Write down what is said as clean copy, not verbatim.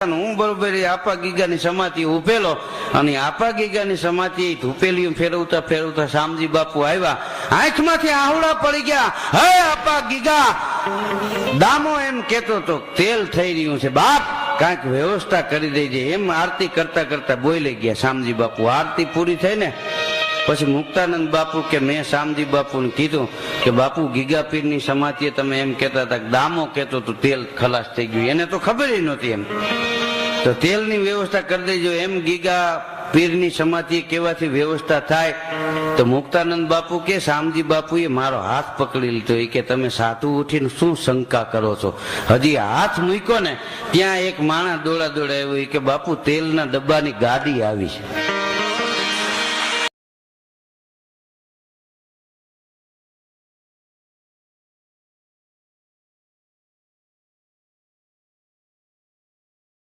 હું બરોબર આપા ગીગાની સમાધિ ઉભેલો અને આપા ગીગાની સમાધિ ધૂપેલી ફેરવતા ફેરવતા શામજી બાપુ આવ્યા, આંખમાંથી આહુડા પડી ગયા. હે આપા ગીગા, દામો એમ કેતો તો તેલ થઈ રહ્યું છે બાપ, કાંઈક વ્યવસ્થા કરી દેજે. એમ આરતી કરતા કરતા બોલી ગયા શામજી બાપુ. આરતી પૂરી થઈ ને પછી મુક્તાનંદ બાપુ કે મેં શામજી બાપુને કીધું કે બાપુ ગીગા પીરની સમાધિએ તમે એમ કહેતા હતા કે દામો કહેતો તો તેલ ખલાસ થઈ ગયું, એને તો ખબર નહોતી. એમ તો તેલની વ્યવસ્થા કરી દેજો. એમ ગીગા પીરની સમાધિ કેવાથી વ્યવસ્થા થાય? તો મુક્તાનંદ બાપુ કે શામજી બાપુએ મારો હાથ પકડી લીધો. એ કે તમે સાધુ ઉઠીને શું શંકા કરો છો? હજી હાથ મૂક્યો ને ત્યાં એક માણસ દોડા દોડા આવ્યો કે બાપુ તેલના ડબ્બાની ગાડી આવી છે.